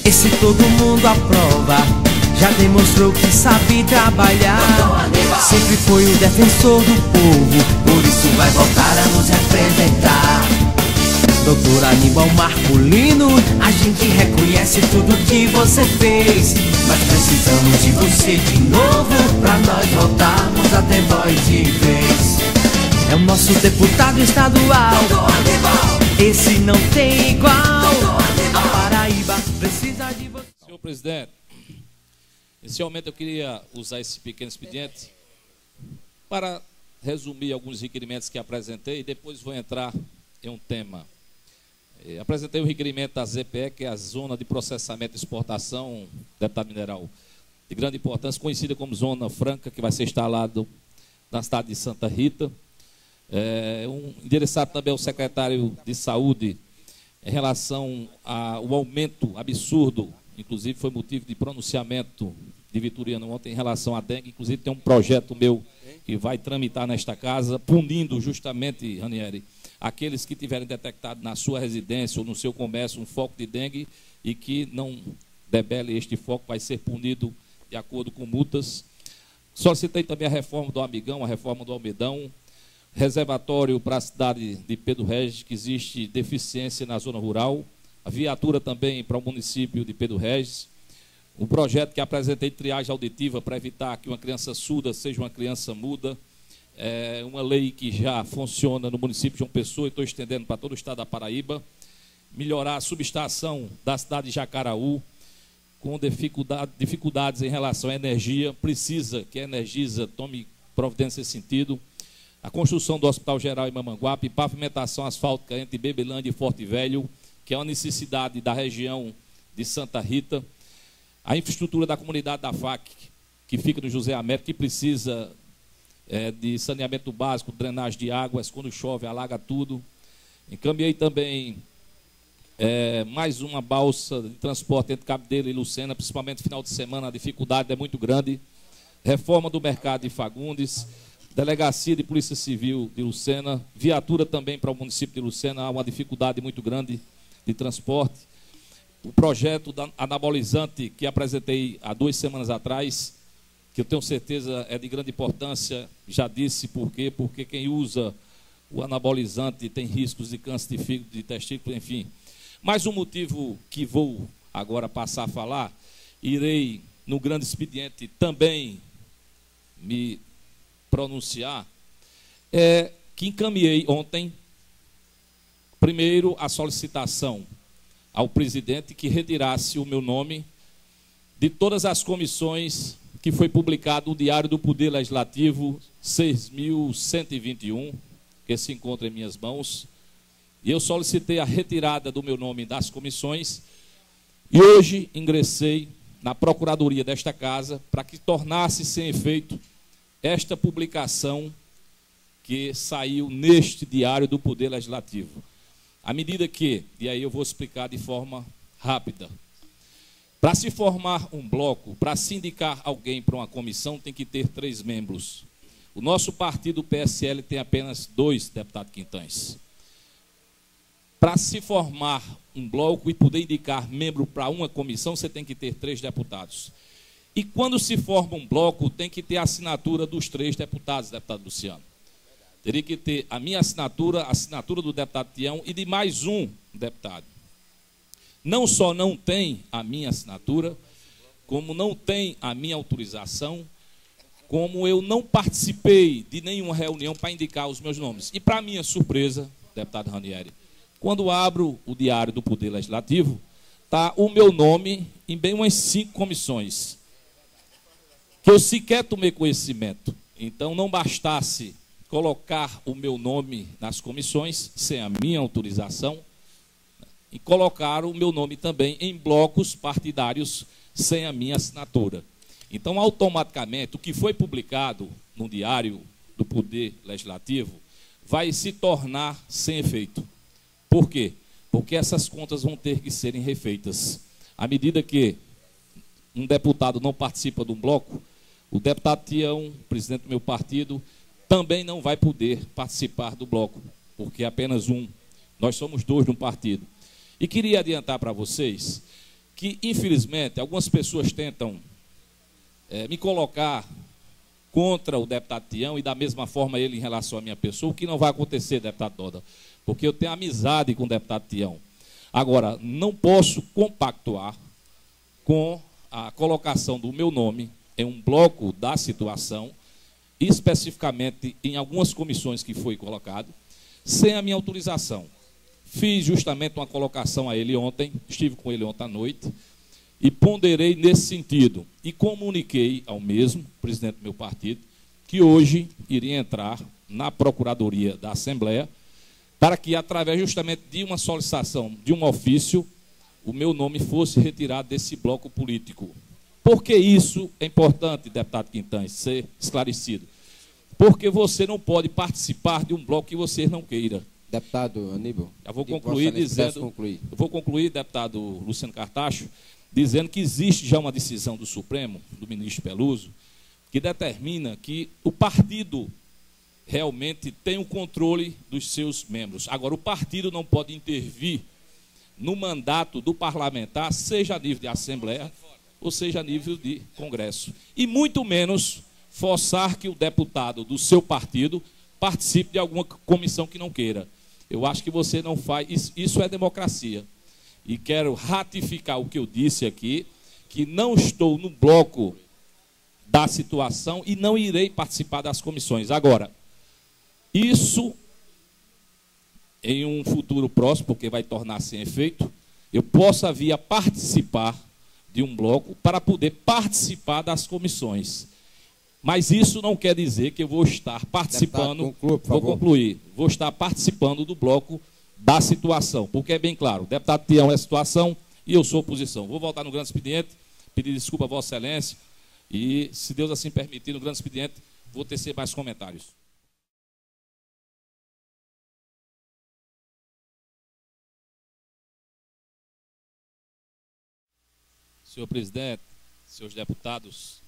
Esse todo mundo aprova, já demonstrou que sabe trabalhar. Sempre foi um defensor do povo, por isso vai voltar a nos representar. Doutor Aníbal Marculino, a gente reconhece tudo que você fez, mas precisamos de você de novo, pra nós voltarmos a ter voz de vez. É o nosso deputado estadual, esse não tem igual. A Paraíba precisa de você. Senhor presidente, inicialmente eu queria usar esse pequeno expediente para resumir alguns requerimentos que apresentei e depois vou entrar em um tema. Apresentei o requerimento da ZPE, que é a Zona de Processamento e Exportação, deputado mineral, de grande importância, conhecida como Zona Franca, que vai ser instalado na cidade de Santa Rita. Endereçado também ao secretário de Saúde em relação ao aumento absurdo, inclusive foi motivo de pronunciamento de Vitoriano ontem em relação à dengue. Inclusive tem um projeto meu que vai tramitar nesta casa, punindo justamente, Ranieri, aqueles que tiverem detectado na sua residência ou no seu comércio um foco de dengue e que não debele este foco, vai ser punido de acordo com multas. Solicitei também a reforma do Amigão, a reforma do Almedão, reservatório para a cidade de Pedro Regis, que existe deficiência na zona rural, a viatura também para o município de Pedro Regis, um projeto que apresentei de triagem auditiva para evitar que uma criança surda seja uma criança muda, uma lei que já funciona no município de João Pessoa e estou estendendo para todo o estado da Paraíba, melhorar a subestação da cidade de Jacaraú, com dificuldades em relação à energia, precisa que a Energisa tome providência nesse sentido, a construção do Hospital Geral em Mamanguape, pavimentação asfáltica entre Bebelândia e Forte Velho, que é uma necessidade da região de Santa Rita, a infraestrutura da comunidade da FAC, que fica no José Américo, que precisa de saneamento básico, drenagem de águas, quando chove alaga tudo. Encaminhei também mais uma balsa de transporte entre Cabedelo e Lucena, principalmente no final de semana, a dificuldade é muito grande. Reforma do mercado de Fagundes, Delegacia de Polícia Civil de Lucena, viatura também para o município de Lucena, há uma dificuldade muito grande de transporte. O projeto da anabolizante que apresentei há 2 semanas atrás, que eu tenho certeza é de grande importância, já disse por quê, porque quem usa o anabolizante tem riscos de câncer de fígado, de testículo, enfim. Mais um motivo que vou agora passar a falar, irei no grande expediente também me pronunciar, que encaminhei ontem, primeiro, a solicitação ao presidente que retirasse o meu nome de todas as comissões que foi publicado no Diário do Poder Legislativo 6.121, que se encontra em minhas mãos, e eu solicitei a retirada do meu nome das comissões, e hoje ingressei na Procuradoria desta Casa para que tornasse sem efeito esta publicação que saiu neste Diário do Poder Legislativo. À medida que, e aí eu vou explicar de forma rápida, para se formar um bloco, para se indicar alguém para uma comissão, tem que ter 3 membros. O nosso partido, o PSL, tem apenas 2 deputados quintães. Para se formar um bloco e poder indicar membro para uma comissão, você tem que ter 3 deputados. E quando se forma um bloco, tem que ter a assinatura dos 3 deputados, deputado Luciano. Teria que ter a minha assinatura, a assinatura do deputado Tião e de mais um deputado. Não só não tem a minha assinatura, como não tem a minha autorização, como eu não participei de nenhuma reunião para indicar os meus nomes. E, para minha surpresa, deputado Ranieri, quando abro o Diário do Poder Legislativo, está o meu nome em bem umas 5 comissões, que eu sequer tomei conhecimento. Então, não bastasse colocar o meu nome nas comissões, sem a minha autorização, e colocar o meu nome também em blocos partidários, sem a minha assinatura. Então, automaticamente, o que foi publicado no Diário do Poder Legislativo vai se tornar sem efeito. Por quê? Porque essas contas vão ter que serem refeitas. À medida que um deputado não participa de um bloco, o deputado Tião, presidente do meu partido, também não vai poder participar do bloco, porque é apenas um. Nós somos 2 de um partido. E queria adiantar para vocês que, infelizmente, algumas pessoas tentam me colocar contra o deputado Tião e da mesma forma ele em relação à minha pessoa, o que não vai acontecer, deputado Doda, porque eu tenho amizade com o deputado Tião. Agora, não posso compactuar com a colocação do meu nome em um bloco da situação, especificamente em algumas comissões que foi colocado, sem a minha autorização. Fiz justamente uma colocação a ele ontem, estive com ele ontem à noite, e ponderei nesse sentido. E comuniquei ao mesmo, presidente do meu partido, que hoje iria entrar na Procuradoria da Assembleia, para que, através justamente de uma solicitação, de um ofício, o meu nome fosse retirado desse bloco político. Por que isso é importante, deputado Quintães, ser esclarecido? Porque você não pode participar de um bloco que você não queira. Deputado Aníbal, eu vou concluir dizendo, eu vou concluir, deputado Luciano Cartacho, dizendo que existe já uma decisão do Supremo, do ministro Peluso, que determina que o partido realmente tem o controle dos seus membros. Agora, o partido não pode intervir no mandato do parlamentar, seja a nível de Assembleia ou seja a nível de Congresso. E muito menos forçar que o deputado do seu partido participe de alguma comissão que não queira. Eu acho que você não faz... Isso é democracia. E quero ratificar o que eu disse aqui, que não estou no bloco da situação e não irei participar das comissões. Agora, isso, em um futuro próximo, porque vai tornar sem efeito, eu possa vir a participar de um bloco para poder participar das comissões. Mas isso não quer dizer que eu vou estar participando... Deputado, vou concluir. Vou estar participando do bloco da situação, porque é bem claro, o deputado Tião é situação e eu sou oposição. Vou voltar no grande expediente, pedir desculpa a Vossa Excelência e, se Deus assim permitir, no grande expediente, vou tecer mais comentários. Senhor presidente, senhores deputados,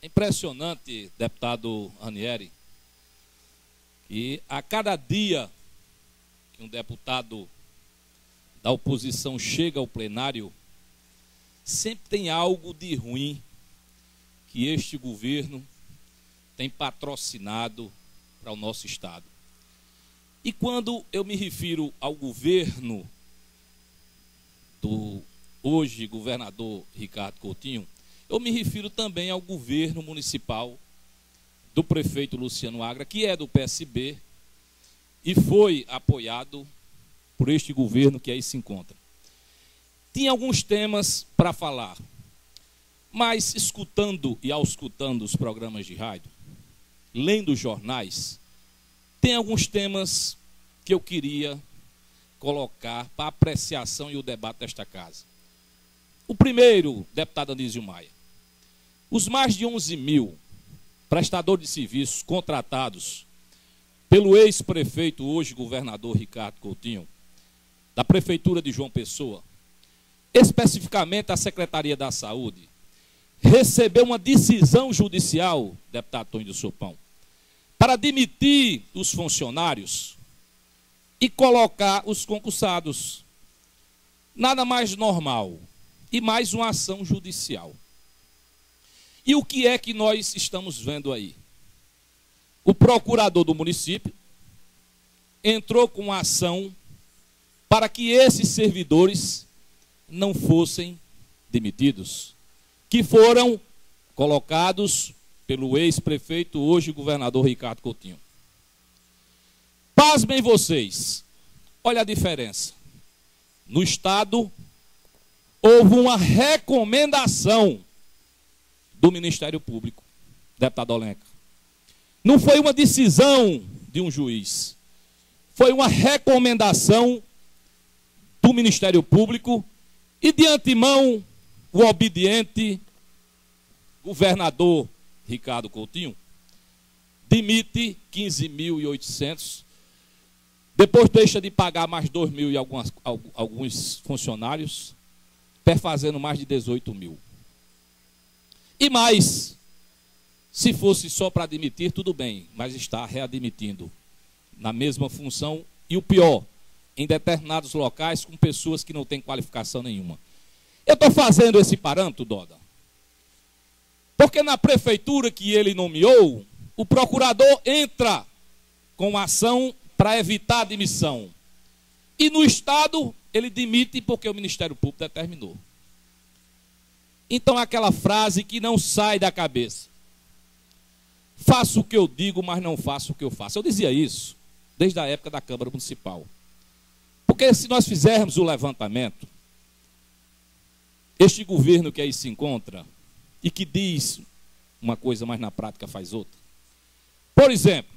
é impressionante, deputado Ranieri, que a cada dia que um deputado da oposição chega ao plenário, sempre tem algo de ruim que este governo tem patrocinado para o nosso Estado. E quando eu me refiro ao governo do hoje governador Ricardo Coutinho, eu me refiro também ao governo municipal do prefeito Luciano Agra, que é do PSB e foi apoiado por este governo que aí se encontra. Tinha alguns temas para falar, mas escutando e auscultando os programas de rádio, lendo os jornais, tem alguns temas que eu queria colocar para apreciação e o debate desta casa. O primeiro, deputado Anísio Maia, os mais de 11 mil prestadores de serviços contratados pelo ex-prefeito, hoje governador Ricardo Coutinho, da Prefeitura de João Pessoa, especificamente a Secretaria da Saúde, recebeu uma decisão judicial, deputado Tonho do Sopão, para demitir os funcionários e colocar os concursados. Nada mais normal. E mais uma ação judicial. E o que é que nós estamos vendo aí? O procurador do município entrou com uma ação para que esses servidores não fossem demitidos, que foram colocados pelo ex-prefeito, hoje governador Ricardo Coutinho. Pasmem vocês, olha a diferença. No Estado, houve uma recomendação do Ministério Público, deputado Olenca. Não foi uma decisão de um juiz, foi uma recomendação do Ministério Público e, de antemão, o obediente governador Ricardo Coutinho demite 15.800, depois deixa de pagar mais 2 mil e alguns funcionários, perfazendo mais de 18 mil. E mais, se fosse só para admitir, tudo bem, mas está readmitindo na mesma função. E o pior, em determinados locais com pessoas que não têm qualificação nenhuma. Eu estou fazendo esse parâmetro, Doda, porque na prefeitura que ele nomeou, o procurador entra com uma ação para evitar a demissão. E no Estado, ele demite porque o Ministério Público determinou. Então, aquela frase que não sai da cabeça. Faço o que eu digo, mas não faço o que eu faço. Eu dizia isso desde a época da Câmara Municipal. Porque se nós fizermos o levantamento, este governo que aí se encontra e que diz uma coisa, mas na prática faz outra. Por exemplo,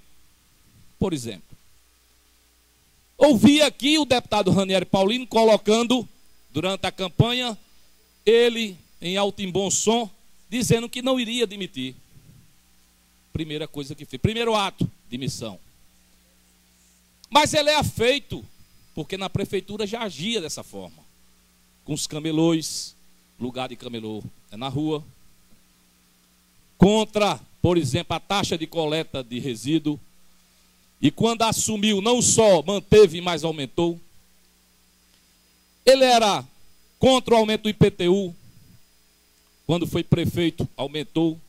ouvi aqui o deputado Ranieri Paulino colocando, durante a campanha, ele em alto e bom som, dizendo que não iria demitir. Primeira coisa que fez. Primeiro ato, demissão. Mas ele é afeito, porque na prefeitura já agia dessa forma. Com os camelôs, lugar de camelô é na rua. Contra, por exemplo, a taxa de coleta de resíduo. E quando assumiu, não só manteve, mas aumentou. Ele era contra o aumento do IPTU. Quando foi prefeito, aumentou.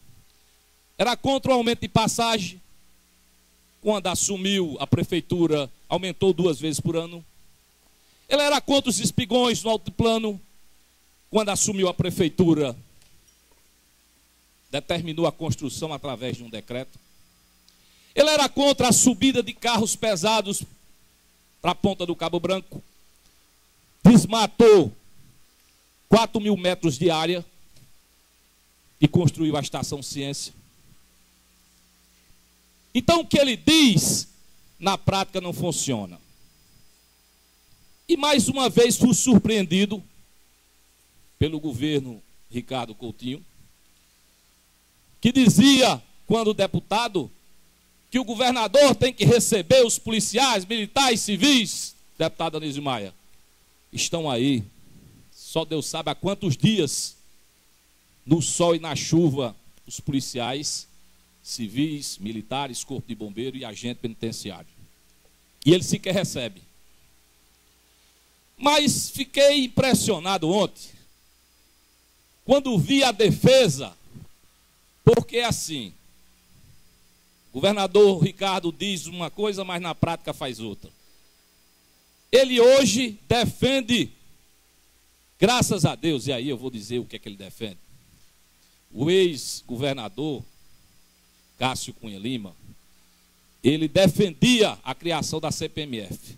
Era contra o aumento de passagem. Quando assumiu a prefeitura, aumentou 2 vezes por ano. Ele era contra os espigões no altiplano. Quando assumiu a prefeitura, determinou a construção através de um decreto. Ele era contra a subida de carros pesados para a ponta do Cabo Branco. Desmatou 4.000 metros de área e construiu a Estação Ciência. Então o que ele diz, na prática não funciona. E mais uma vez fui surpreendido pelo governo Ricardo Coutinho, que dizia, quando deputado, que o governador tem que receber os policiais, militares, civis. Deputado Anísio Maia, estão aí, só Deus sabe há quantos dias, no sol e na chuva, os policiais, civis, militares, corpo de bombeiro e agente penitenciário. E ele sequer recebe. Mas fiquei impressionado ontem, quando vi a defesa, porque assim, o governador Ricardo diz uma coisa, mas na prática faz outra. Ele hoje defende, graças a Deus, e aí eu vou dizer o que é que ele defende. O ex-governador Cássio Cunha Lima, ele defendia a criação da CPMF.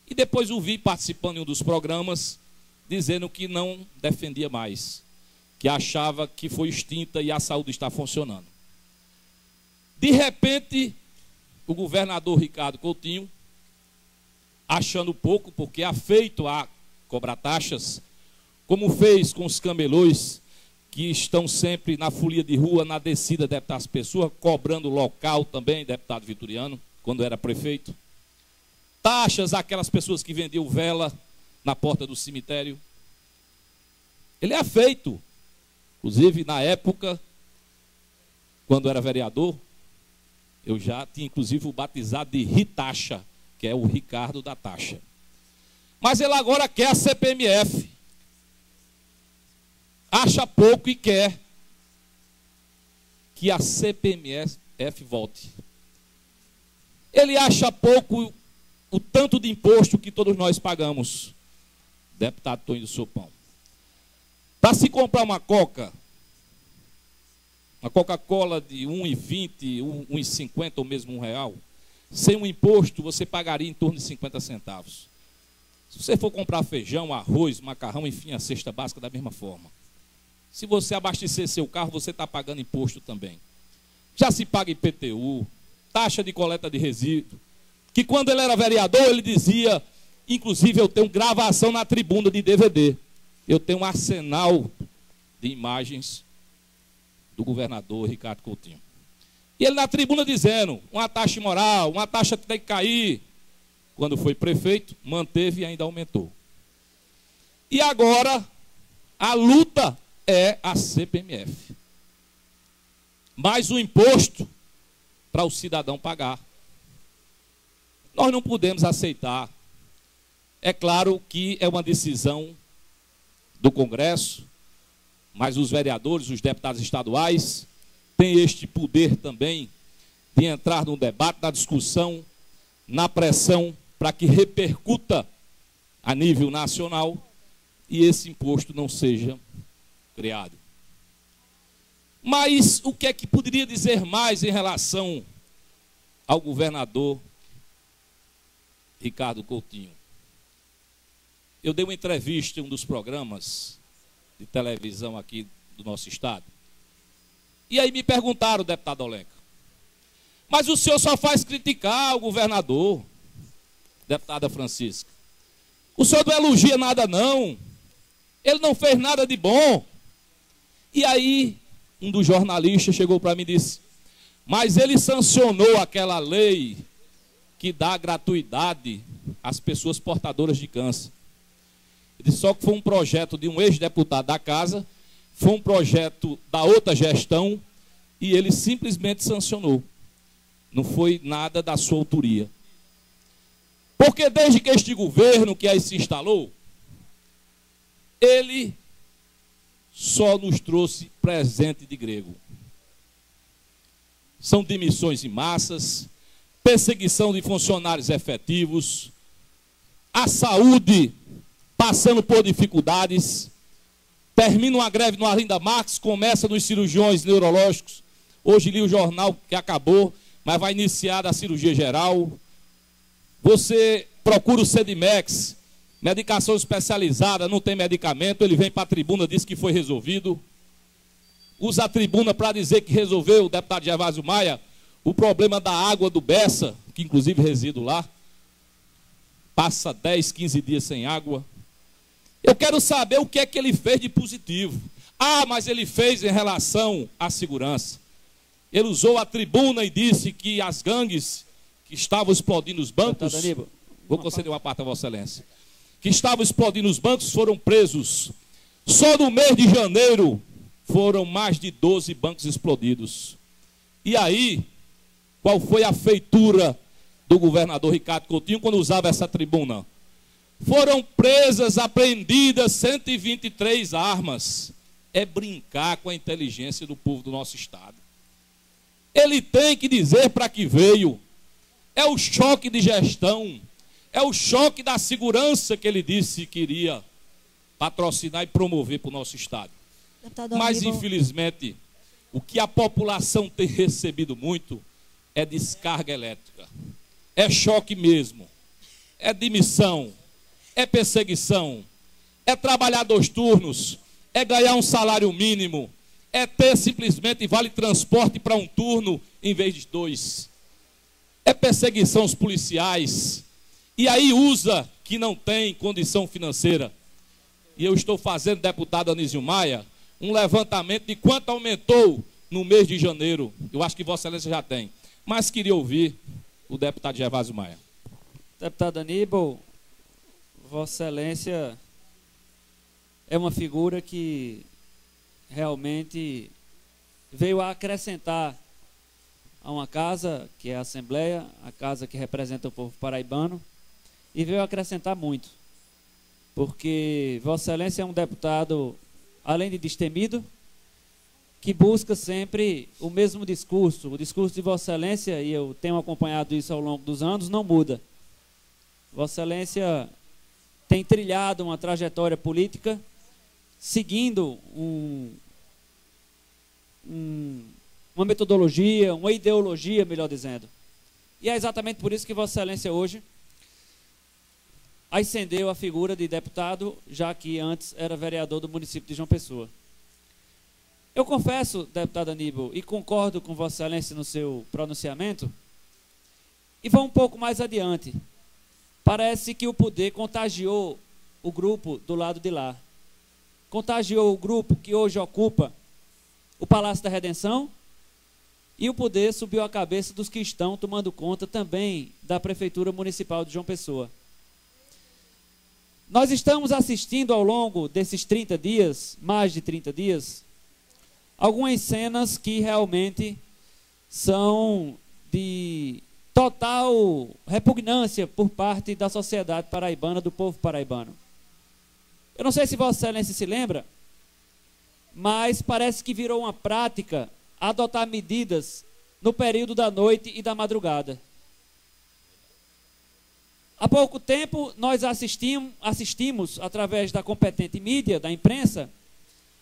E depois o vi participando em um dos programas, dizendo que não defendia mais, que achava que foi extinta e a saúde está funcionando. De repente, o governador Ricardo Coutinho, achando pouco, porque afeito a cobrar taxas, como fez com os camelôs, que estão sempre na folia de rua, na descida, deputado Pessoa, cobrando local também, deputado Vitoriano, quando era prefeito. Taxas àquelas pessoas que vendiam vela na porta do cemitério. Ele é afeito. Inclusive, na época, quando era vereador, eu já tinha, inclusive, o batizado de Ritaxa, que é o Ricardo da Taxa. Mas ele agora quer a CPMF. Acha pouco e quer que a CPMF volte. Ele acha pouco o tanto de imposto que todos nós pagamos, deputado Tonho do Sopão. Para se comprar uma Coca-Cola de R$ 1,20, R$ 1,50 ou mesmo R$1, sem um imposto você pagaria em torno de 50 centavos. Se você for comprar feijão, arroz, macarrão, enfim, a cesta básica da mesma forma. Se você abastecer seu carro, você está pagando imposto também. Já se paga IPTU, taxa de coleta de resíduo, que quando ele era vereador, ele dizia, inclusive eu tenho gravação na tribuna de DVD, eu tenho um arsenal de imagens do governador Ricardo Coutinho. E ele na tribuna dizendo, uma taxa imoral, uma taxa que tem que cair. Quando foi prefeito, manteve e ainda aumentou. E agora, a luta é a CPMF. Mais o imposto para o cidadão pagar. Nós não podemos aceitar É claro que é uma decisão do Congresso, mas os vereadores, os deputados estaduais, têm este poder também de entrar no debate, na discussão, na pressão, para que repercuta a nível nacional e esse imposto não seja criado. Mas o que é que poderia dizer mais em relação ao governador Ricardo Coutinho? Eu dei uma entrevista em um dos programas de televisão aqui do nosso estado. E aí me perguntaram, deputado Olenka, mas o senhor só faz criticar o governador, deputada Francisca. O senhor não elogia nada não. Ele não fez nada de bom. E aí um dos jornalistas chegou para mim e disse, mas ele sancionou aquela lei que dá gratuidade às pessoas portadoras de câncer. Ele disse só que foi um projeto de um ex-deputado da casa, foi um projeto da outra gestão e ele simplesmente sancionou. Não foi nada da sua autoria. Porque desde que este governo que aí se instalou, ele só nos trouxe presente de grego. São demissões em massas, perseguição de funcionários efetivos, a saúde passando por dificuldades, termina uma greve no Arlinda Marques, começa nos cirurgiões neurológicos, hoje li o jornal que acabou, mas vai iniciar a cirurgia geral. Você procura o Sedimex, medicação especializada, não tem medicamento, ele vem para a tribuna, diz que foi resolvido. Usa a tribuna para dizer que resolveu, o deputado Gervásio Maia, o problema da água do Bessa, que inclusive resido lá, passa 10, 15 dias sem água. Eu quero saber o que é que ele fez de positivo. Ah, mas ele fez em relação à segurança. Ele usou a tribuna e disse que as gangues que estavam explodindo os bancos, vou conceder uma parte a Vossa Excelência, que estavam explodindo os bancos foram presos. Só no mês de janeiro foram mais de 12 bancos explodidos. E aí, qual foi a feitura do governador Ricardo Coutinho quando usava essa tribuna? Foram presas, apreendidas 123 armas. É brincar com a inteligência do povo do nosso estado. Ele tem que dizer para que veio. É o choque de gestão, é o choque da segurança que ele disse que iria patrocinar e promover para o nosso estado. Mas, infelizmente, o que a população tem recebido muito é descarga elétrica. É choque mesmo. É demissão. É perseguição. É trabalhar 2 turnos. É ganhar um salário mínimo. É ter simplesmente vale transporte para um turno em vez de 2. É perseguição aos policiais. E aí usa que não tem condição financeira. E eu estou fazendo, deputado Anísio Maia, um levantamento de quanto aumentou no mês de janeiro. Eu acho que Vossa Excelência já tem. Mas queria ouvir o deputado Gervásio Maia. Deputado Aníbal, Vossa Excelência é uma figura que realmente veio a acrescentar a uma casa, que é a Assembleia, a casa que representa o povo paraibano, e veio a acrescentar muito. Porque Vossa Excelência é um deputado, além de destemido, que busca sempre o mesmo discurso. O discurso de Vossa Excelência, e eu tenho acompanhado isso ao longo dos anos, não muda. Vossa Excelência tem trilhado uma trajetória política seguindo uma metodologia, uma ideologia, melhor dizendo. E é exatamente por isso que Vossa Excelência hoje ascendeu a figura de deputado, já que antes era vereador do município de João Pessoa. Eu confesso, deputado Aníbal, e concordo com Vossa Excelência no seu pronunciamento, e vou um pouco mais adiante. Parece que o poder contagiou o grupo do lado de lá. Contagiou o grupo que hoje ocupa o Palácio da Redenção, e o poder subiu a cabeça dos que estão tomando conta também da Prefeitura Municipal de João Pessoa. Nós estamos assistindo ao longo desses 30 dias, mais de 30 dias, algumas cenas que realmente são de total repugnância por parte da sociedade paraibana, do povo paraibano. Eu não sei se Vossa Excelência se lembra, mas parece que virou uma prática adotar medidas no período da noite e da madrugada. Há pouco tempo, nós assistimos, através da competente mídia, da imprensa,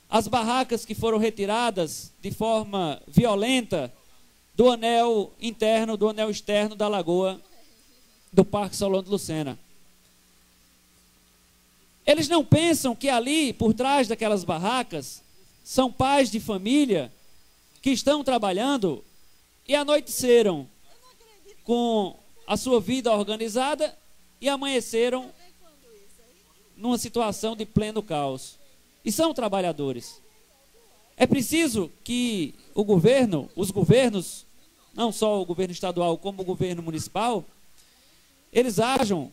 as barracas que foram retiradas de forma violenta do anel interno, do anel externo da lagoa do Parque Solon de Lucena. Eles não pensam que ali, por trás daquelas barracas, são pais de família que estão trabalhando e anoiteceram com a sua vida organizada e amanheceram numa situação de pleno caos. E são trabalhadores. É preciso que os governos, não só o governo estadual como o governo municipal, eles ajam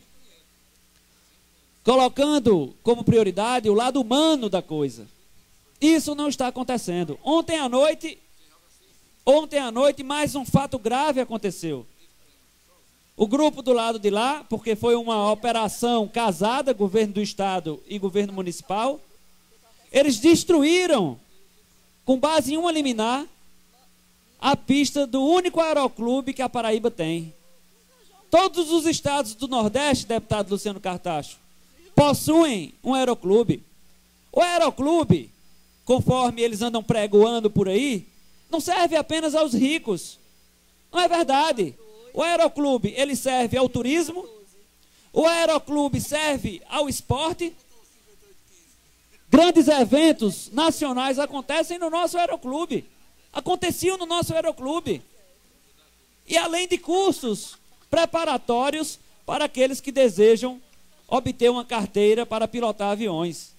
colocando como prioridade o lado humano da coisa. Isso não está acontecendo. Ontem à noite, mais um fato grave aconteceu. O grupo do lado de lá, porque foi uma operação casada, governo do estado e governo municipal, eles destruíram, com base em uma liminar, a pista do único aeroclube que a Paraíba tem. Todos os estados do Nordeste, deputado Luciano Cartacho, possuem um aeroclube. O aeroclube, conforme eles andam pregoando por aí, não serve apenas aos ricos. Não é verdade. O aeroclube, ele serve ao turismo, o aeroclube serve ao esporte. Grandes eventos nacionais acontecem no nosso aeroclube. Aconteciam no nosso aeroclube. E além de cursos preparatórios para aqueles que desejam obter uma carteira para pilotar aviões.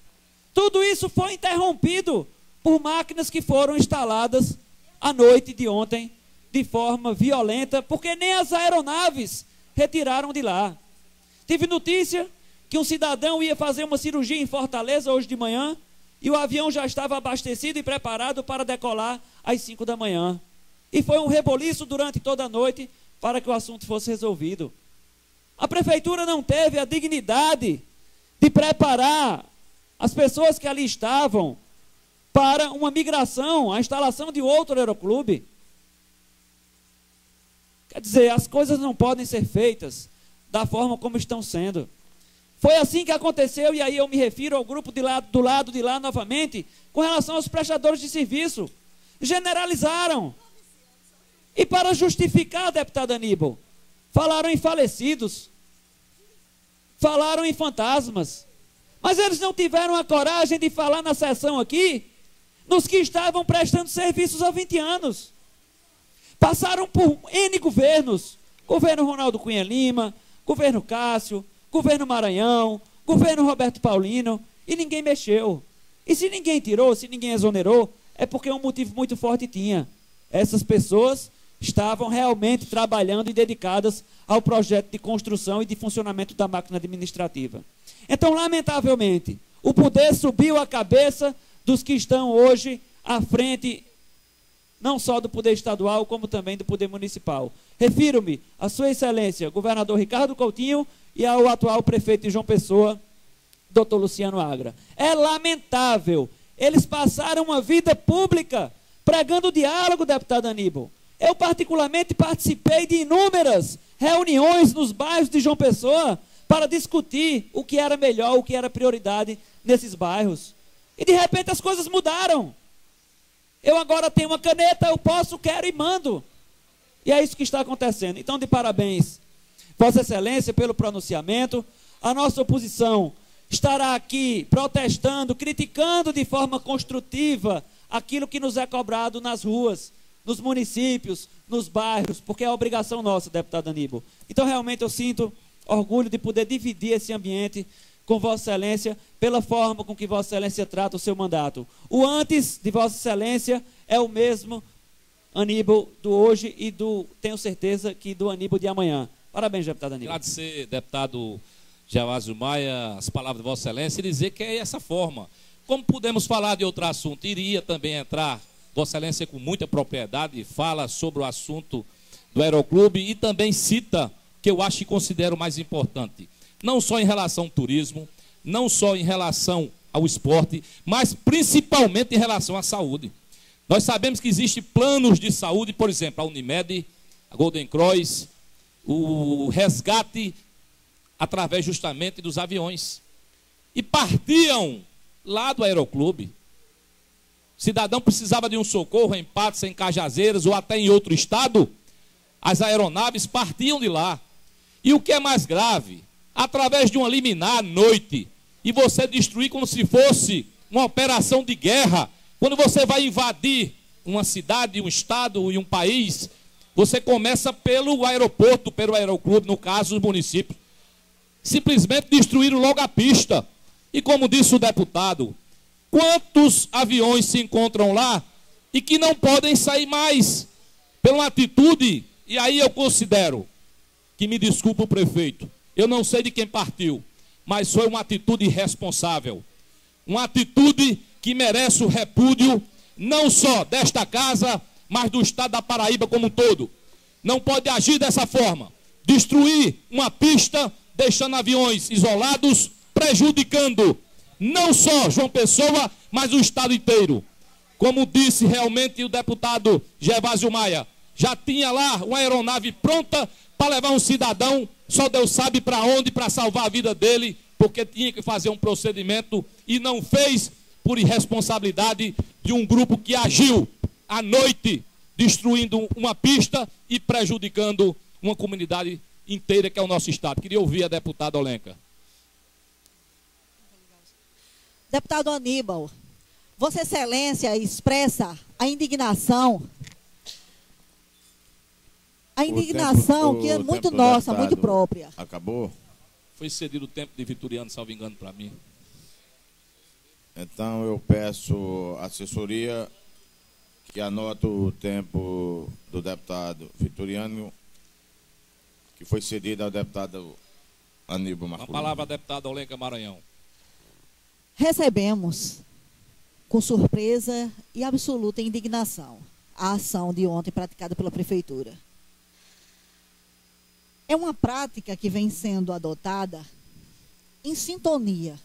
Tudo isso foi interrompido por máquinas que foram instaladas à noite de ontem de forma violenta, porque nem as aeronaves retiraram de lá. Tive notícia que um cidadão ia fazer uma cirurgia em Fortaleza hoje de manhã e o avião já estava abastecido e preparado para decolar às 5 da manhã. E foi um reboliço durante toda a noite para que o assunto fosse resolvido. A prefeitura não teve a dignidade de preparar as pessoas que ali estavam para uma migração, a instalação de outro aeroclube. Quer dizer, as coisas não podem ser feitas da forma como estão sendo. Foi assim que aconteceu, e aí eu me refiro ao grupo do lado de lá novamente, com relação aos prestadores de serviço. Generalizaram. E para justificar, deputado Aníbal, falaram em falecidos, falaram em fantasmas, mas eles não tiveram a coragem de falar na sessão aqui, nos que estavam prestando serviços há 20 anos. Passaram por N governos, governo Ronaldo Cunha Lima, governo Cássio, governo Maranhão, governo Roberto Paulino, e ninguém mexeu. E se ninguém tirou, se ninguém exonerou, é porque um motivo muito forte tinha. Essas pessoas estavam realmente trabalhando e dedicadas ao projeto de construção e de funcionamento da máquina administrativa. Então, lamentavelmente, o poder subiu a cabeça dos que estão hoje à frente, não só do poder estadual, como também do poder municipal. Refiro-me a Sua Excelência, governador Ricardo Coutinho, e ao atual prefeito de João Pessoa, doutor Luciano Agra. É lamentável. Eles passaram uma vida pública pregando o diálogo, deputado Aníbal. Eu, particularmente, participei de inúmeras reuniões nos bairros de João Pessoa para discutir o que era melhor, o que era prioridade nesses bairros. E, de repente, as coisas mudaram. Eu agora tenho uma caneta, eu posso, quero e mando. E é isso que está acontecendo. Então, de parabéns, Vossa Excelência, pelo pronunciamento. A nossa oposição estará aqui protestando, criticando de forma construtiva aquilo que nos é cobrado nas ruas, nos municípios, nos bairros, porque é obrigação nossa, deputado Aníbal. Então, realmente, eu sinto orgulho de poder dividir esse ambiente com Vossa Excelência, pela forma com que Vossa Excelência trata o seu mandato. O antes de Vossa Excelência é o mesmo Aníbal do hoje e tenho certeza que do Aníbal de amanhã. Parabéns, deputado Aníbal. Agradecer, deputado Gervásio Maia, as palavras de Vossa Excelência e dizer que é essa forma. Como podemos falar de outro assunto, iria também entrar, Vossa Excelência com muita propriedade, fala sobre o assunto do Aeroclube e também cita, que eu acho e considero mais importante, não só em relação ao turismo, não só em relação ao esporte, mas principalmente em relação à saúde. Nós sabemos que existem planos de saúde, por exemplo, a Unimed, a Golden Cross, o resgate através justamente dos aviões. E partiam lá do Aeroclube. O cidadão precisava de um socorro em Patos, em Cajazeiras ou até em outro estado, as aeronaves partiam de lá. E o que é mais grave, através de uma liminar à noite, e você destruir como se fosse uma operação de guerra, quando você vai invadir uma cidade, um estado e um país, você começa pelo aeroporto, pelo Aeroclube, no caso, os municípios. Simplesmente destruíram logo a pista. E como disse o deputado, quantos aviões se encontram lá e que não podem sair mais pela uma atitude, e aí eu considero, que me desculpa o prefeito, eu não sei de quem partiu, mas foi uma atitude irresponsável. Uma atitude que merece o repúdio, não só desta casa, mas do estado da Paraíba como um todo. Não pode agir dessa forma. Destruir uma pista, deixando aviões isolados, prejudicando não só João Pessoa, mas o estado inteiro. Como disse realmente o deputado Gervásio Maia, já tinha lá uma aeronave pronta para levar um cidadão, só Deus sabe para onde, para salvar a vida dele, porque tinha que fazer um procedimento e não fez por irresponsabilidade de um grupo que agiu à noite, destruindo uma pista e prejudicando uma comunidade inteira que é o nosso estado. Queria ouvir a deputada Olenka. Deputado Aníbal, Vossa Excelência expressa a indignação que é muito nossa, muito própria. Acabou? Foi cedido o tempo de Vitoriano, salvo engano, para mim. Então eu peço à assessoria que anota o tempo do deputado Vitoriano, que foi cedido ao deputado Aníbal Marculino. A palavra, deputada Olenka Maranhão. Recebemos, com surpresa e absoluta indignação, a ação de ontem praticada pela Prefeitura. É uma prática que vem sendo adotada em sintonia,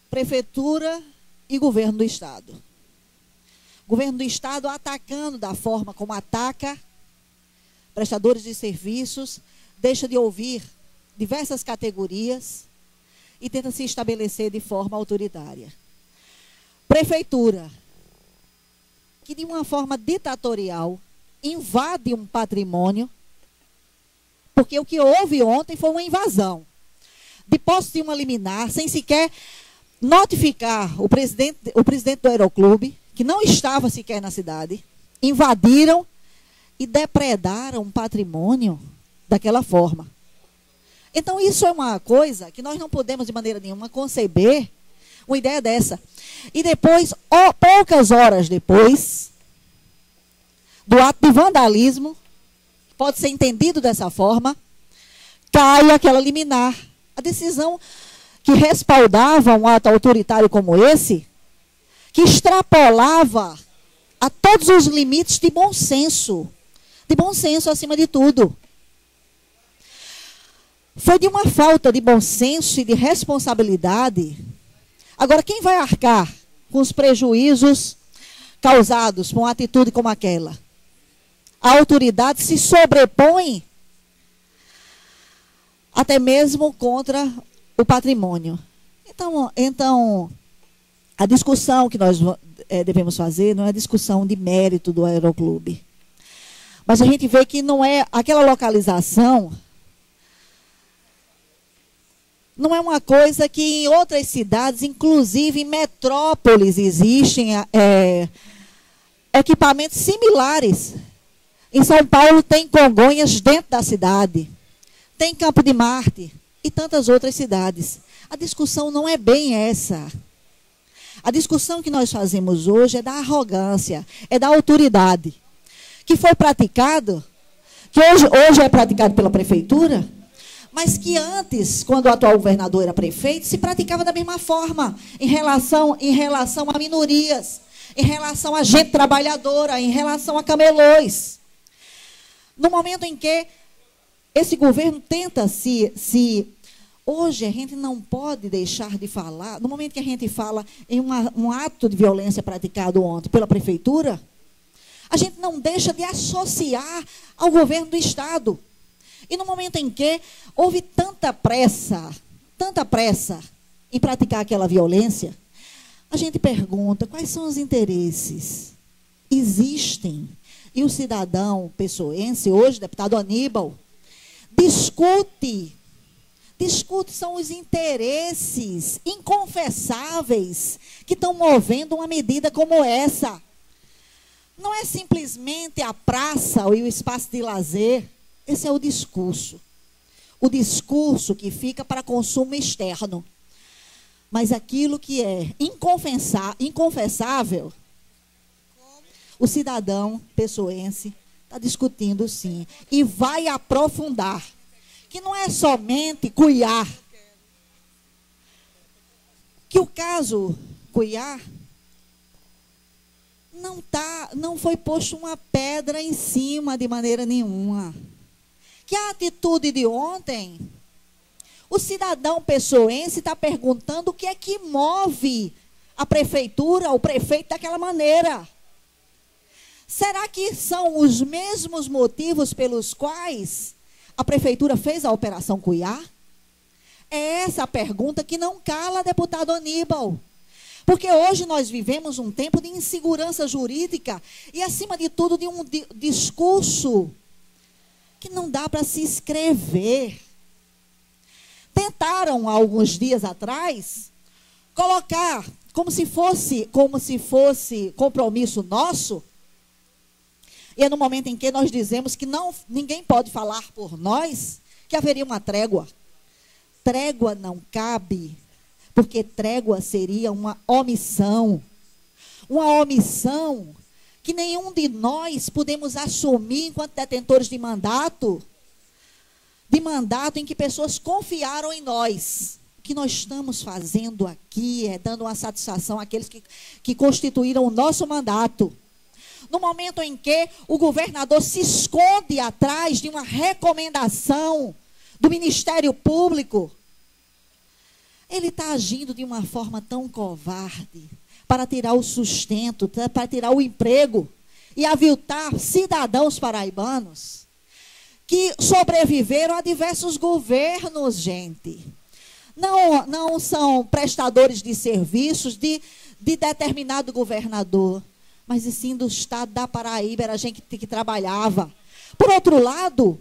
Prefeitura e Governo do Estado. Governo do Estado atacando da forma como ataca prestadores de serviços, deixa de ouvir diversas categorias e tenta se estabelecer de forma autoritária. Prefeitura, que de uma forma ditatorial invade um patrimônio, porque o que houve ontem foi uma invasão. De posse de uma liminar, sem sequer notificar o presidente do Aeroclube, que não estava sequer na cidade, invadiram e depredaram um patrimônio daquela forma. Então, isso é uma coisa que nós não podemos, de maneira nenhuma, conceber uma ideia dessa. E depois, poucas horas depois do ato de vandalismo, pode ser entendido dessa forma, cai aquela liminar. A decisão que respaldava um ato autoritário como esse, que extrapolava a todos os limites de bom senso acima de tudo. Foi de uma falta de bom senso e de responsabilidade. Agora, quem vai arcar com os prejuízos causados por uma atitude como aquela? A autoridade se sobrepõe até mesmo contra o patrimônio. Então, a discussão que nós devemos fazer não é a discussão de mérito do Aeroclube. Mas a gente vê que não é aquela localização, não é uma coisa que em outras cidades, inclusive em metrópoles, existem equipamentos similares. Em São Paulo tem Congonhas dentro da cidade, tem Campo de Marte e tantas outras cidades. A discussão não é bem essa. A discussão que nós fazemos hoje é da arrogância, é da autoridade, que foi praticado, que hoje é praticado pela Prefeitura, mas que antes, quando o atual governador era prefeito, se praticava da mesma forma, em relação a minorias, em relação a gente trabalhadora, em relação a camelôs. No momento em que esse governo tenta hoje a gente não pode deixar de falar, no momento que a gente fala em um ato de violência praticado ontem pela prefeitura, a gente não deixa de associar ao governo do Estado. E no momento em que houve tanta pressa em praticar aquela violência, a gente pergunta, quais são os interesses? Existem. E o cidadão pessoense, hoje, deputado Aníbal, discute, são os interesses inconfessáveis que estão movendo uma medida como essa. Não é simplesmente a praça e o espaço de lazer. Esse é o discurso. O discurso que fica para consumo externo. Mas aquilo que é inconfessável, o cidadão pessoense está discutindo sim. E vai aprofundar. Que não é somente Cuiá. Que o caso Cuiá não foi posto uma pedra em cima de maneira nenhuma. Que a atitude de ontem, o cidadão pessoense está perguntando o que é que move a prefeitura, o prefeito daquela maneira. Será que são os mesmos motivos pelos quais a prefeitura fez a Operação Cuiá? É essa a pergunta que não cala, deputado Aníbal. Porque hoje nós vivemos um tempo de insegurança jurídica e, acima de tudo, de um discurso que não dá para se escrever. Tentaram, há alguns dias atrás, colocar como se fosse compromisso nosso. E é no momento em que nós dizemos que ninguém pode falar por nós, que haveria uma trégua. Trégua não cabe, porque trégua seria uma omissão. Uma omissão que nenhum de nós podemos assumir enquanto detentores de mandato em que pessoas confiaram em nós. O que nós estamos fazendo aqui é dando uma satisfação àqueles que constituíram o nosso mandato. No momento em que o governador se esconde atrás de uma recomendação do Ministério Público, ele está agindo de uma forma tão covarde para tirar o sustento, para tirar o emprego e aviltar cidadãos paraibanos que sobreviveram a diversos governos, gente. Não são prestadores de serviços de determinado governador, mas e sim do estado da Paraíba, era gente que trabalhava. Por outro lado,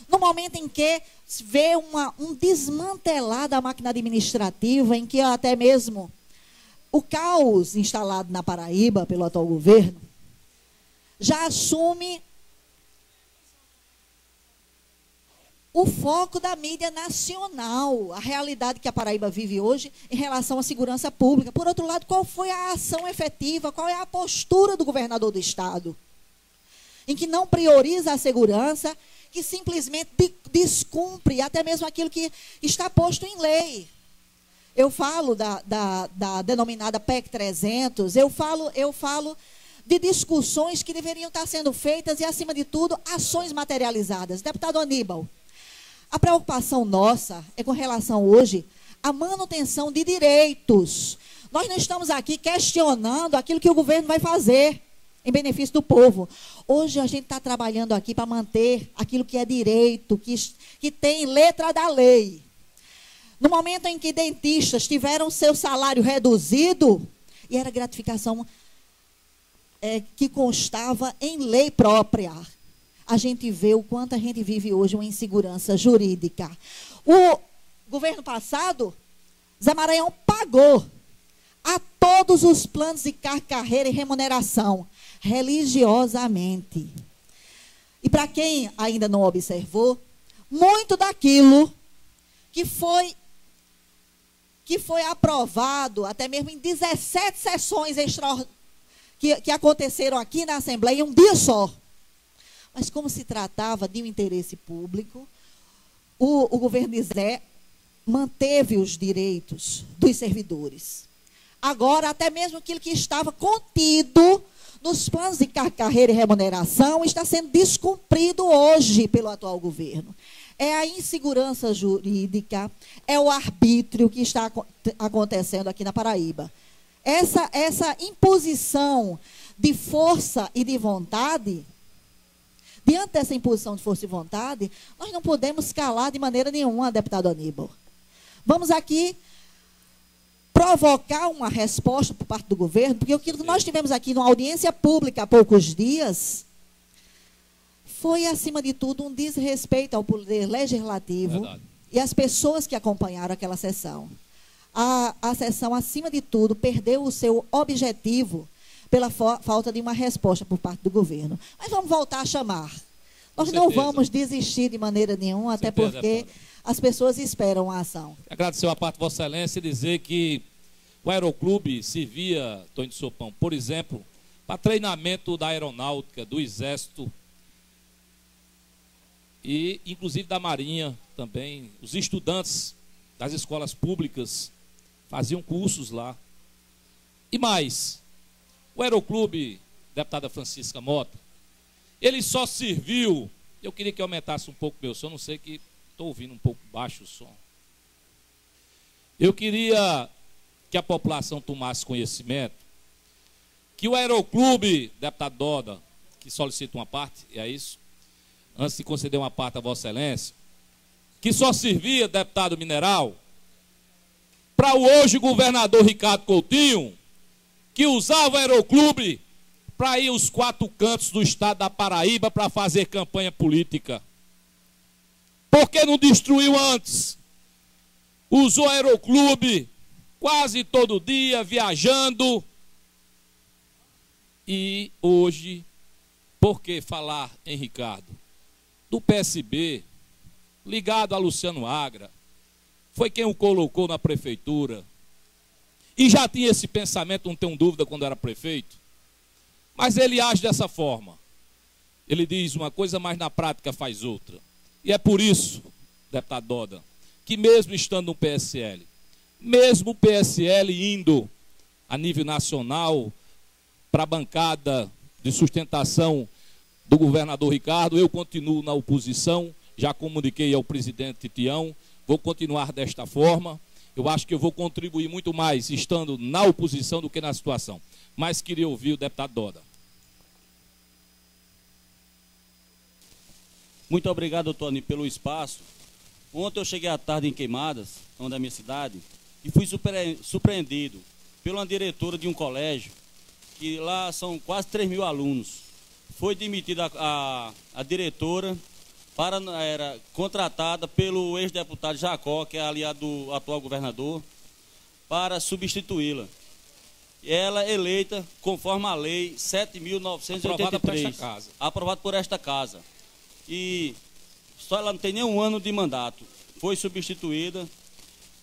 no momento em que vê um desmantelar da máquina administrativa, em que até mesmo o caos instalado na Paraíba pelo atual governo, já assume o foco da mídia nacional, a realidade que a Paraíba vive hoje em relação à segurança pública. Por outro lado, qual foi a ação efetiva, qual é a postura do governador do estado? Em que não prioriza a segurança, que simplesmente descumpre até mesmo aquilo que está posto em lei. Eu falo da denominada PEC 300, eu falo de discussões que deveriam estar sendo feitas e, acima de tudo, ações materializadas. Deputado Aníbal, a preocupação nossa é com relação hoje à manutenção de direitos. Nós não estamos aqui questionando aquilo que o governo vai fazer em benefício do povo. Hoje a gente está trabalhando aqui para manter aquilo que é direito, que tem letra da lei. No momento em que dentistas tiveram seu salário reduzido, e era gratificação que constava em lei própria, a gente vê o quanto a gente vive hoje uma insegurança jurídica. O governo passado, Zé Maranhão pagou a todos os planos de carreira e remuneração, religiosamente. E para quem ainda não observou, muito daquilo que foi aprovado, até mesmo em 17 sessões que aconteceram aqui na Assembleia em um dia só. Mas como se tratava de um interesse público, o governo de Zé manteve os direitos dos servidores. Agora, até mesmo aquilo que estava contido nos planos de carreira e remuneração está sendo descumprido hoje pelo atual governo. É a insegurança jurídica, é o arbítrio que está acontecendo aqui na Paraíba. Essa imposição de força e de vontade, diante dessa imposição de força e vontade, nós não podemos calar de maneira nenhuma, deputado Aníbal. Vamos aqui provocar uma resposta por parte do governo, porque o que nós tivemos aqui numa audiência pública há poucos dias foi, acima de tudo, um desrespeito ao poder legislativo. Verdade. E às pessoas que acompanharam aquela sessão. A sessão, acima de tudo, perdeu o seu objetivo pela falta de uma resposta por parte do governo. Mas vamos voltar a chamar. Nós não vamos desistir de maneira nenhuma, até porque as pessoas esperam a ação. Agradecer a parte de Vossa Excelência e dizer que o Aeroclube servia, Tony Sopão, por exemplo, para treinamento da aeronáutica, do Exército e, inclusive, da Marinha também. Os estudantes das escolas públicas faziam cursos lá. E mais, o Aeroclube, deputada Francisca Mota, ele só serviu, eu queria que aumentasse um pouco meu som, não sei que estou ouvindo um pouco baixo o som. Eu queria que a população tomasse conhecimento que o Aeroclube, deputado Doda, que solicita uma parte, é isso? Antes de conceder uma parte a Vossa Excelência, que só servia, deputado Mineral, para o hoje governador Ricardo Coutinho, que usava o Aeroclube para ir aos 4 cantos do estado da Paraíba para fazer campanha política. Por que não destruiu antes? Usou o Aeroclube quase todo dia, viajando. E hoje, por que falar em Ricardo? Do PSB, ligado a Luciano Agra, foi quem o colocou na prefeitura. E já tinha esse pensamento, não tenho dúvida, quando era prefeito. Mas ele age dessa forma. Ele diz uma coisa, mas na prática faz outra. E é por isso, deputado Doda, que mesmo estando no PSL, mesmo o PSL indo a nível nacional para a bancada de sustentação do governador Ricardo, eu continuo na oposição, já comuniquei ao presidente Tião, vou continuar desta forma. Eu acho que eu vou contribuir muito mais estando na oposição do que na situação. Mas queria ouvir o deputado Doda. Muito obrigado, Tony, pelo espaço. Ontem eu cheguei à tarde em Queimadas, onde é a minha cidade, e fui surpreendido pela diretora de um colégio, que lá são quase 3.000 alunos. Foi demitida a diretora, era contratada pelo ex-deputado Jacó, que é aliado do atual governador, para substituí-la. Ela é eleita conforme a lei 7.983, aprovada por esta casa. E só ela não tem nem um ano de mandato. Foi substituída.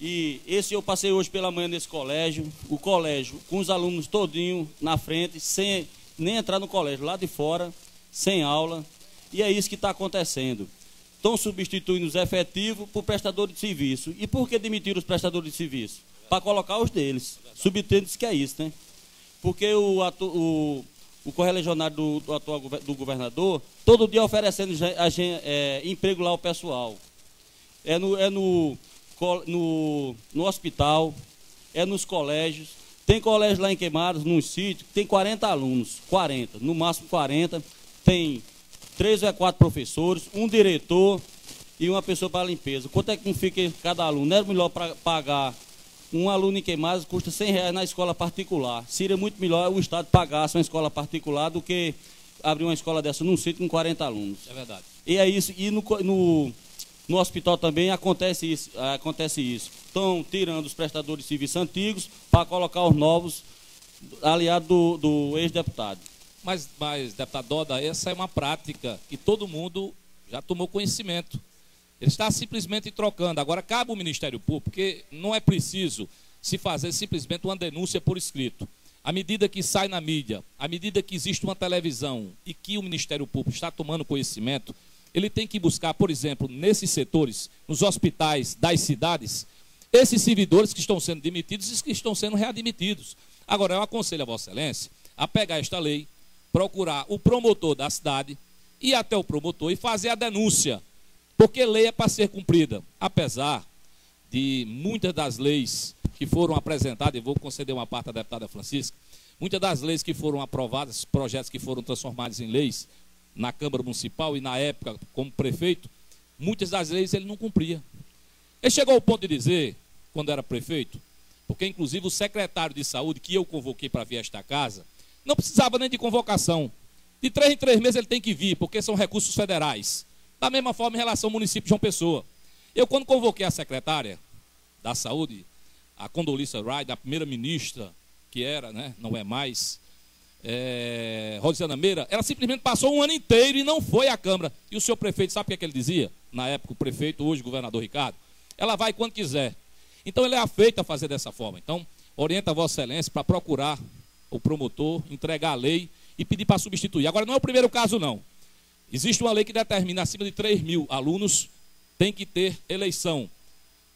E eu passei hoje pela manhã nesse colégio, o colégio com os alunos todinho na frente, sem nem entrar no colégio, lá de fora, sem aula. E é isso que está acontecendo. Estão substituindo os efetivos por prestadores de serviço. E por que demitiram os prestadores de serviço? Para colocar os deles. Subtende-se que é isso, né? Porque o correligionário do governador, todo dia oferecendo emprego lá ao pessoal. É no hospital, é nos colégios. Tem colégio lá em Queimadas, num sítio, tem 40 alunos, 40, no máximo 40. Tem 3 ou 4 professores, um diretor e uma pessoa para a limpeza. Quanto é que não fica cada aluno? Não é melhor para pagar um aluno em Queimadas, custa R$100 na escola particular. Seria muito melhor o Estado pagasse uma escola particular do que abrir uma escola dessa num sítio com 40 alunos. É verdade. E é isso. E no hospital também acontece isso. Estão tirando os prestadores de serviço antigos para colocar os novos, aliados do ex-deputado. Mas, deputado Doda, essa é uma prática que todo mundo já tomou conhecimento. Ele está simplesmente trocando. Agora, cabe ao Ministério Público, porque não é preciso se fazer simplesmente uma denúncia por escrito. À medida que sai na mídia, à medida que existe uma televisão e que o Ministério Público está tomando conhecimento, ele tem que buscar, por exemplo, nesses setores, nos hospitais das cidades, esses servidores que estão sendo demitidos e que estão sendo readmitidos. Agora, eu aconselho a Vossa Excelência a pegar esta lei, procurar o promotor da cidade, ir até o promotor e fazer a denúncia, porque lei é para ser cumprida. Apesar de muitas das leis que foram apresentadas, e vou conceder uma parte à deputada Francisca, muitas das leis que foram aprovadas, projetos que foram transformados em leis na Câmara Municipal e na época como prefeito, muitas das leis ele não cumpria. Ele chegou ao ponto de dizer, quando era prefeito, porque inclusive o secretário de saúde que eu convoquei para vir a esta casa, não precisava nem de convocação. De 3 em 3 meses ele tem que vir, porque são recursos federais. Da mesma forma em relação ao município de João Pessoa. Eu, quando convoquei a secretária da saúde, a Condoleezza Rice, a primeira-ministra, que era, né, não é mais, Rosiana Meira, ela simplesmente passou um ano inteiro e não foi à Câmara. E o senhor prefeito, sabe o que ele dizia? Na época, o prefeito, hoje governador Ricardo, ela vai quando quiser. Então ele é afeito a fazer dessa forma. Então, orienta a Vossa Excelência para procurar o promotor, entregar a lei e pedir para substituir. Agora, não é o primeiro caso, não. Existe uma lei que determina acima de 3.000 alunos, tem que ter eleição.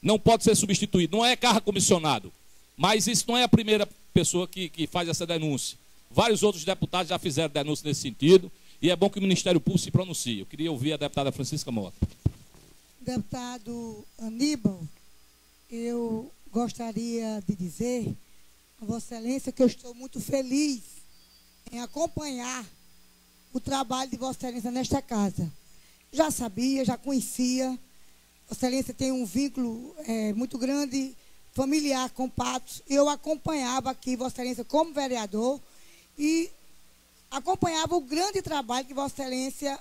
Não pode ser substituído. Não é cargo comissionado. Mas isso não é a primeira pessoa que faz essa denúncia. Vários outros deputados já fizeram denúncia nesse sentido. E é bom que o Ministério Público se pronuncie. Eu queria ouvir a deputada Francisca Mota. Deputado Aníbal, eu gostaria de dizer a Vossa Excelência que eu estou muito feliz em acompanhar o trabalho de Vossa Excelência nesta casa. Já sabia, já conhecia. Vossa Excelência tem um vínculo muito grande, familiar com Patos. Eu acompanhava aqui Vossa Excelência como vereador e acompanhava o grande trabalho que Vossa Excelência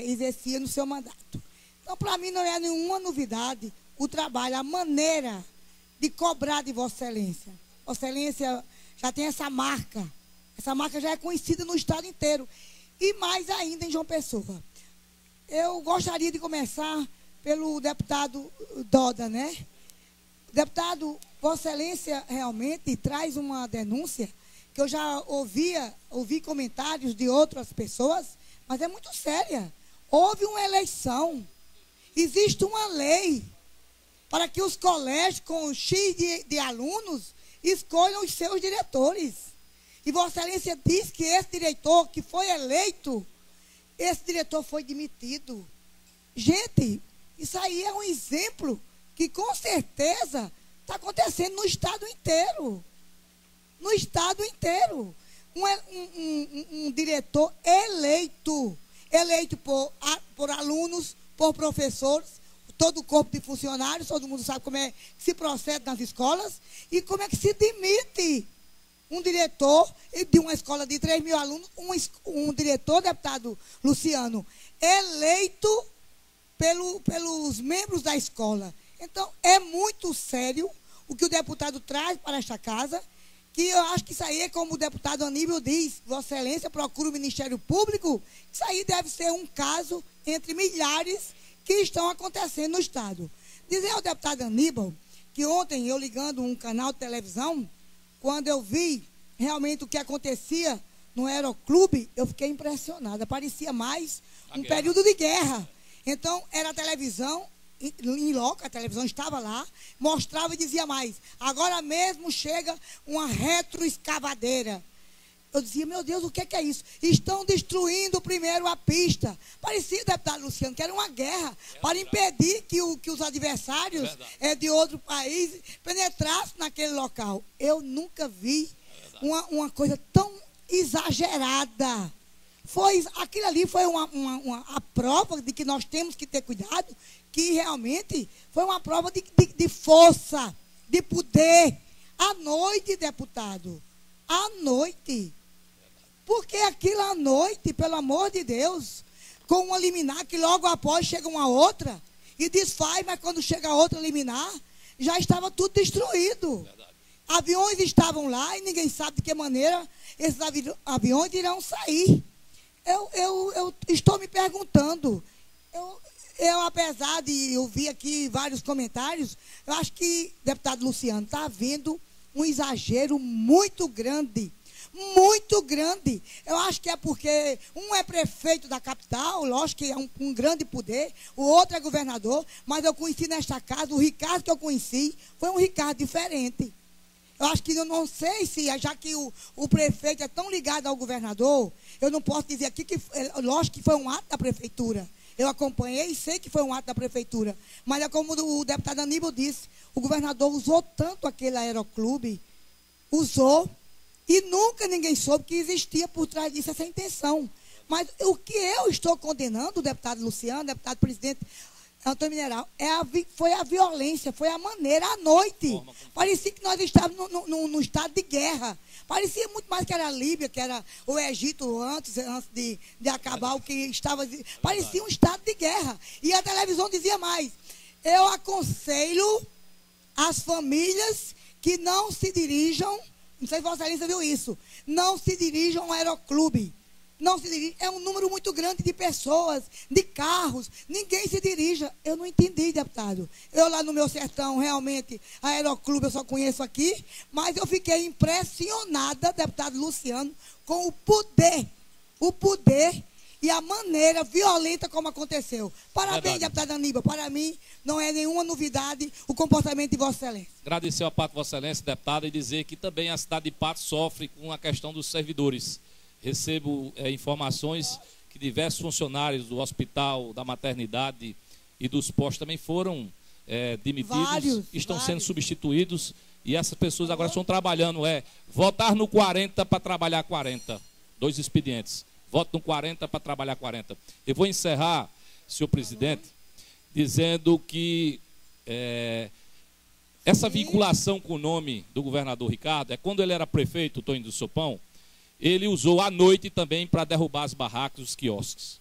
exercia no seu mandato. Então, para mim, não é nenhuma novidade o trabalho, a maneira de cobrar de Vossa Excelência. Vossa Excelência já tem essa marca já é conhecida no estado inteiro, e mais ainda em João Pessoa. Eu gostaria de começar pelo deputado Doda, né? Deputado, Vossa Excelência realmente traz uma denúncia que eu já ouvi comentários de outras pessoas, mas é muito séria. Houve uma eleição, existe uma lei para que os colégios com X de alunos escolham os seus diretores. E Vossa Excelência diz que esse diretor que foi eleito, esse diretor foi demitido. Gente, isso aí é um exemplo que com certeza está acontecendo no estado inteiro. No estado inteiro. Um diretor eleito por alunos, por professores, todo o corpo de funcionários, todo mundo sabe como é que se procede nas escolas e como é que se demite um diretor de uma escola de 3.000 alunos, um diretor, deputado Luciano, eleito pelos membros da escola. Então, é muito sério o que o deputado traz para esta casa, que eu acho que isso aí é como o deputado Aníbal diz, Vossa Excelência procura o Ministério Público, isso aí deve ser um caso entre milhares que estão acontecendo no estado. Dizer ao deputado Aníbal que ontem eu ligando um canal de televisão, quando eu vi realmente o que acontecia no Aeroclube, eu fiquei impressionada. Parecia mais um período de guerra. Então, era a televisão, em loco, a televisão estava lá, mostrava e dizia mais. Agora mesmo chega uma retroescavadeira. Eu dizia, meu Deus, o que é isso? Estão destruindo primeiro a pista. Parecia, deputado Luciano, que era uma guerra para impedir que os adversários de outro país penetrassem naquele local. Eu nunca vi uma coisa tão exagerada. Aquilo ali foi a prova de que nós temos que ter cuidado, que realmente foi uma prova de força, de poder. À noite, deputado, à noite. Porque aquilo à noite, pelo amor de Deus, com uma liminar que logo após chega uma outra e desfaz, mas quando chega a outra liminar, já estava tudo destruído. Verdade. Aviões estavam lá e ninguém sabe de que maneira esses aviões irão sair. Eu estou me perguntando, apesar de ouvir aqui vários comentários, eu acho que, deputado Luciano, está havendo um exagero muito grande. Muito grande. Eu acho que é porque um é prefeito da capital, lógico que é um grande poder, o outro é governador, mas eu conheci nesta casa, o Ricardo que eu conheci foi um Ricardo diferente. Eu acho que eu não sei se, já que o prefeito é tão ligado ao governador, eu não posso dizer aqui que, lógico que foi um ato da prefeitura. Eu acompanhei e sei que foi um ato da prefeitura. Mas é como o deputado Aníbal disse, o governador usou tanto aquele aeroclube, usou, e nunca ninguém soube que existia por trás disso essa intenção. Mas o que eu estou condenando, o deputado Luciano, o deputado presidente Antônio Mineral, foi a violência, foi a maneira, à noite. Parecia que nós estávamos num estado de guerra. Parecia muito mais que era a Líbia, que era o Egito antes de acabar o que estava. Parecia um estado de guerra. E a televisão dizia mais. Eu aconselho as famílias que não se dirijam, não sei se Vossa Excelência viu isso, não se dirijam ao aeroclube. Não se dirige, é um número muito grande de pessoas, de carros, ninguém se dirija. Eu não entendi, deputado. Eu lá no meu sertão, realmente, aeroclube eu só conheço aqui, mas eu fiquei impressionada, deputado Luciano, com o poder e a maneira violenta como aconteceu. Parabéns, deputado Aníbal. Para mim, não é nenhuma novidade o comportamento de Vossa Excelência. Agradecer ao Pato Vossa Excelência, deputado, e dizer que também a cidade de Pato sofre com a questão dos servidores. Recebo informações que diversos funcionários do hospital, da maternidade e dos postos também foram demitidos, estão sendo substituídos, e essas pessoas agora estão trabalhando, votar no 40 para trabalhar 40, 2 expedientes, voto no 40 para trabalhar 40. Eu vou encerrar, senhor presidente, dizendo que essa vinculação com o nome do governador Ricardo, quando ele era prefeito, Tonho do Sopão, ele usou à noite também para derrubar as barracas, os quiosques.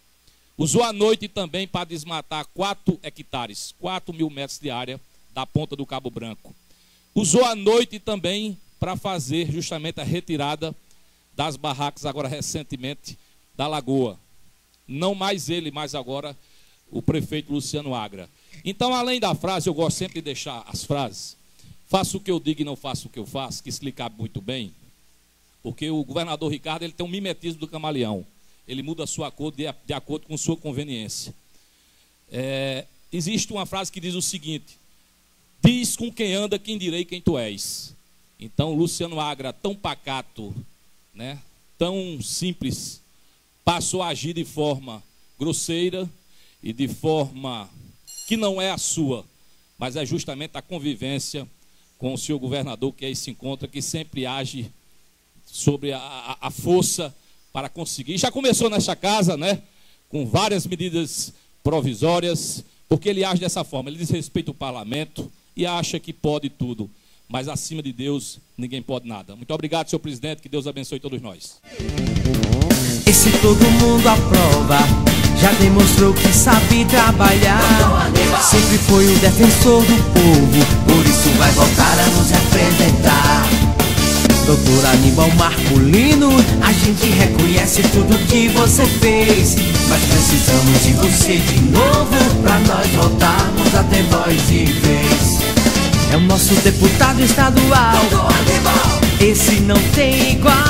Usou à noite também para desmatar 4 hectares, 4.000 metros de área da ponta do Cabo Branco. Usou à noite também para fazer justamente a retirada das barracas, agora recentemente, da Lagoa. Não mais ele, mas agora o prefeito Luciano Agra. Então, além da frase, eu gosto sempre de deixar as frases. Faço o que eu digo e não faço o que eu faço, que isso lhe cabe muito bem. Porque o governador Ricardo, ele tem um mimetismo do camaleão. Ele muda a sua cor de acordo com sua conveniência. Existe uma frase que diz o seguinte: diz com quem anda quem direi quem tu és. Então, Luciano Agra, tão pacato, né, tão simples, passou a agir de forma grosseira e de forma que não é a sua, mas é justamente a convivência com o senhor governador que aí se encontra, que sempre age sobre a força para conseguir. Já começou nesta casa, né, com várias medidas provisórias, porque ele age dessa forma, ele desrespeita o parlamento e acha que pode tudo, mas acima de Deus ninguém pode nada. Muito obrigado, senhor presidente, que Deus abençoe todos nós. Esse todo mundo aprova, já demonstrou que sabe trabalhar. Sempre foi o defensor do povo, por isso vai voltar a nos representar. Doutor Aníbal Marculino, a gente reconhece tudo que você fez, mas precisamos de você de novo, pra nós voltarmos a ter voz e vez. É o nosso deputado estadual, esse não tem igual.